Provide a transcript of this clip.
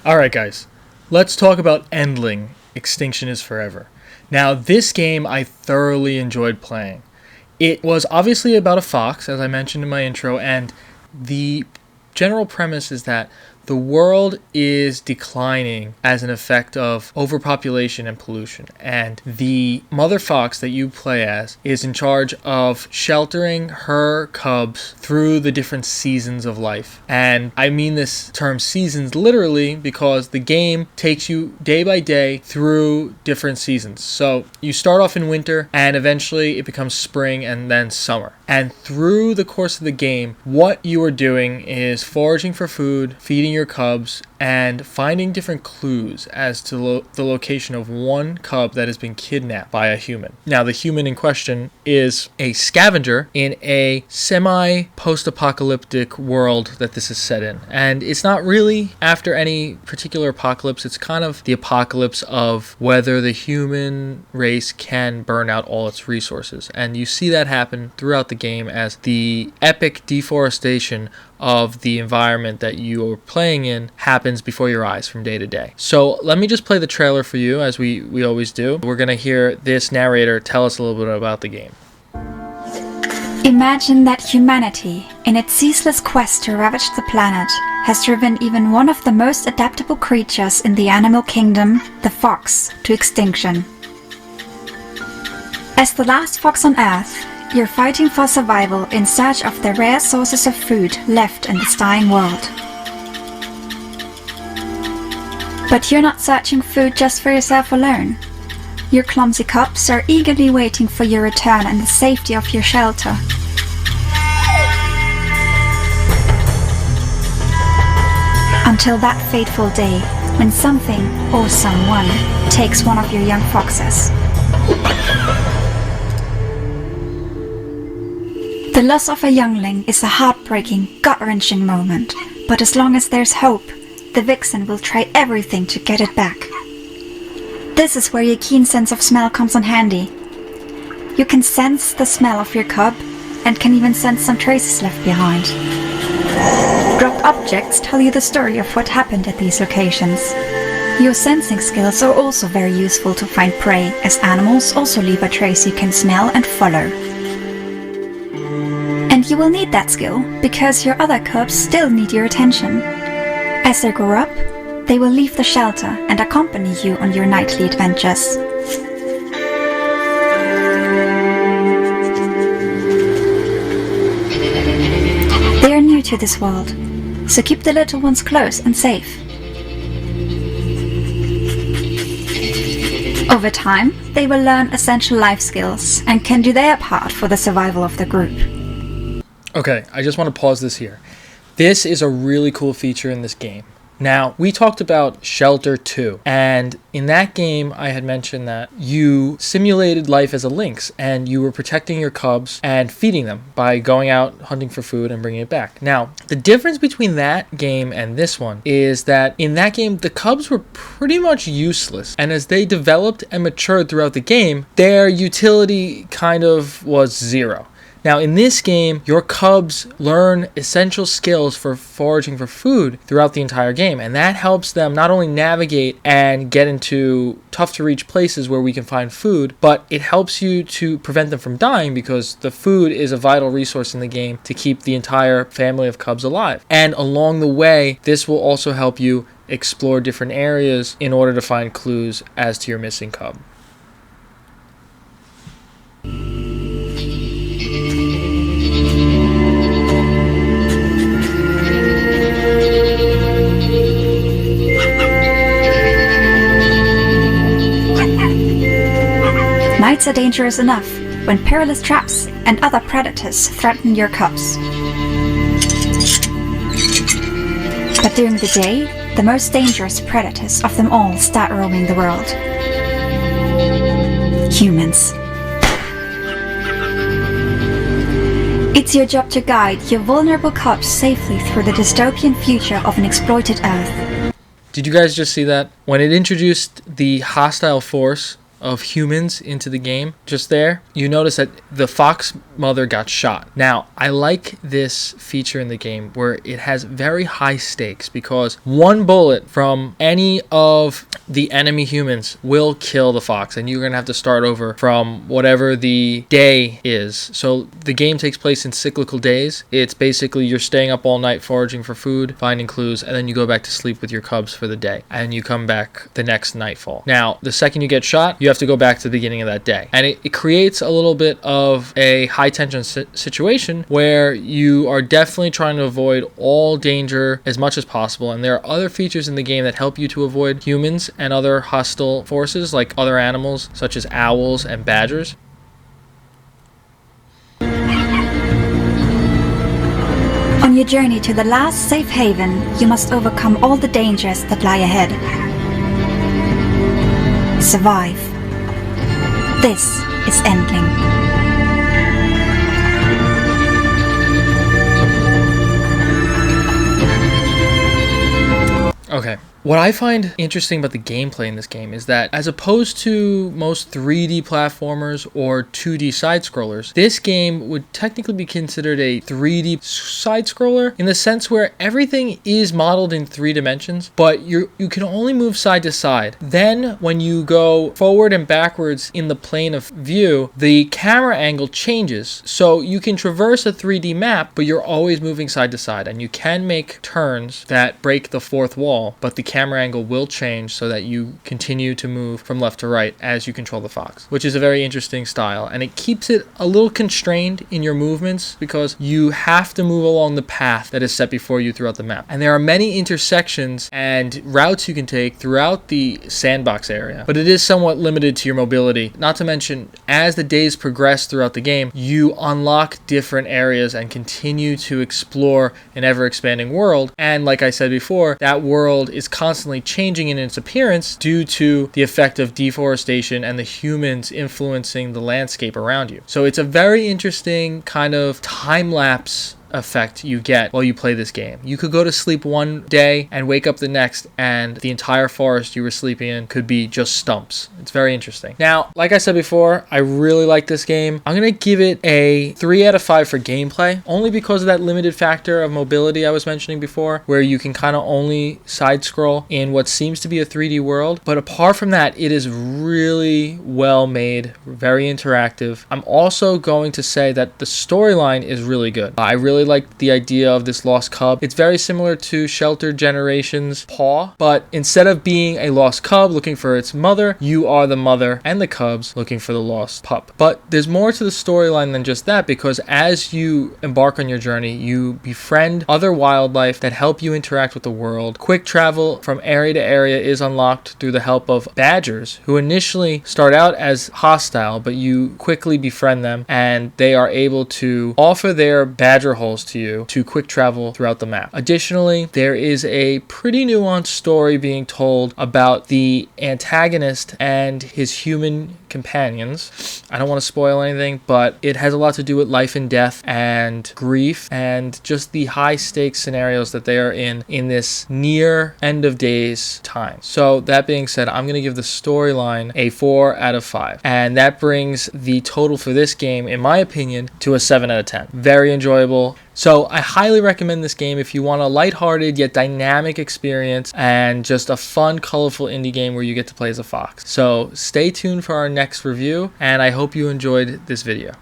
Alright guys, let's talk about Endling, Extinction is Forever. Now this game I thoroughly enjoyed playing. It was obviously about a fox, as I mentioned in my intro, and the general premise is that the world is declining as an effect of overpopulation and pollution, and the mother fox that you play as is in charge of sheltering her cubs through the different seasons of life. And I mean this term seasons literally because the game takes you day by day through different seasons. So you start off in winter and eventually it becomes spring and then summer. And through the course of the game, what you are doing is foraging for food, feeding your cubs, and finding different clues as to the location of one cub that has been kidnapped by a human. Now, the human in question is a scavenger in a semi-post-apocalyptic world that this is set in. And it's not really after any particular apocalypse. It's kind of the apocalypse of whether the human race can burn out all its resources. And you see that happen throughout the game as the epic deforestation of the environment that you are playing in happens before your eyes from day to day. So let me just play the trailer for you, as we always do. We're going to hear this narrator tell us a little bit about the game. Imagine that humanity, in its ceaseless quest to ravage the planet, has driven even one of the most adaptable creatures in the animal kingdom, the fox, to extinction. As the last fox on Earth, you're fighting for survival in search of the rare sources of food left in this dying world. But you're not searching food just for yourself alone. Your clumsy cubs are eagerly waiting for your return in the safety of your shelter. Until that fateful day, when something or someone takes one of your young foxes. The loss of a youngling is a heartbreaking, gut-wrenching moment, but as long as there's hope, the vixen will try everything to get it back. This is where your keen sense of smell comes in handy. You can sense the smell of your cub and can even sense some traces left behind. Dropped objects tell you the story of what happened at these locations. Your sensing skills are also very useful to find prey, as animals also leave a trace you can smell and follow. And you will need that skill, because your other cubs still need your attention. As they grow up, they will leave the shelter and accompany you on your nightly adventures. They are new to this world, so keep the little ones close and safe. Over time, they will learn essential life skills and can do their part for the survival of the group. Okay, I just want to pause this here. This is a really cool feature in this game. Now, we talked about Shelter 2, and in that game I had mentioned that you simulated life as a lynx, and you were protecting your cubs and feeding them by going out hunting for food and bringing it back. Now, the difference between that game and this one is that in that game the cubs were pretty much useless, and as they developed and matured throughout the game, their utility kind of was zero. Now, in this game, your cubs learn essential skills for foraging for food throughout the entire game, and that helps them not only navigate and get into tough-to-reach places where we can find food, but it helps you to prevent them from dying, because the food is a vital resource in the game to keep the entire family of cubs alive. And along the way, this will also help you explore different areas in order to find clues as to your missing cub. Nights are dangerous enough when perilous traps and other predators threaten your cubs. But during the day, the most dangerous predators of them all start roaming the world. Humans. It's your job to guide your vulnerable cubs safely through the dystopian future of an exploited Earth. Did you guys just see that? When it introduced the hostile force of humans into the game just there, you notice that the fox mother got shot. Now, I like this feature in the game where it has very high stakes, because one bullet from any of the enemy humans will kill the fox, and you're going to have to start over from whatever the day is. So the game takes place in cyclical days. It's basically you're staying up all night foraging for food, finding clues, and then you go back to sleep with your cubs for the day, and you come back the next nightfall. Now, the second you get shot, you have to go back to the beginning of that day, and it creates a little bit of a high tension situation where you are definitely trying to avoid all danger as much as possible. And there are other features in the game that help you to avoid humans and other hostile forces, like other animals such as owls and badgers. On your journey to the last safe haven, you must overcome all the dangers that lie ahead. Survive. This is Endling. Okay. What I find interesting about the gameplay in this game is that, as opposed to most 3D platformers or 2D side-scrollers, this game would technically be considered a 3D side-scroller in the sense where everything is modeled in 3 dimensions, but you can only move side to side. Then, when you go forward and backwards in the plane of view, the camera angle changes. So you can traverse a 3D map, but you're always moving side to side, and you can make turns that break the fourth wall, but the camera angle will change so that you continue to move from left to right as you control the fox, which is a very interesting style, and it keeps it a little constrained in your movements because you have to move along the path that is set before you throughout the map. And there are many intersections and routes you can take throughout the sandbox area, but it is somewhat limited to your mobility. Not to mention, as the days progress throughout the game, you unlock different areas and continue to explore an ever-expanding world. And like I said before, that world is constantly changing in its appearance due to the effect of deforestation and the humans influencing the landscape around you. So it's a very interesting kind of time-lapse effect you get while you play this game. You could go to sleep one day and wake up the next, and the entire forest you were sleeping in could be just stumps. It's very interesting. Now, like I said before, I really like this game. I'm going to give it a 3 out of 5 for gameplay, only because of that limited factor of mobility I was mentioning before, where you can kind of only side scroll in what seems to be a 3D world. But apart from that, it is really well made, very interactive. I'm also going to say that the storyline is really good. I really like the idea of this lost cub. It's very similar to Shelter Generations' Paw, but instead of being a lost cub looking for its mother, you are the mother and the cubs looking for the lost pup. But there's more to the storyline than just that, because as you embark on your journey, you befriend other wildlife that help you interact with the world. Quick travel from area to area is unlocked through the help of badgers, who initially start out as hostile, but you quickly befriend them, and they are able to offer their badger holes to you to quick travel throughout the map. Additionally, there is a pretty nuanced story being told about the antagonist and his human companions. I don't want to spoil anything, but it has a lot to do with life and death and grief and just the high stakes scenarios that they are in this near end of days time. So that being said, I'm going to give the storyline a 4 out of 5, and that brings the total for this game, in my opinion, to a 7 out of 10. Very enjoyable. So I highly recommend this game if you want a lighthearted yet dynamic experience and just a fun, colorful indie game where you get to play as a fox. So stay tuned for our next review, and I hope you enjoyed this video.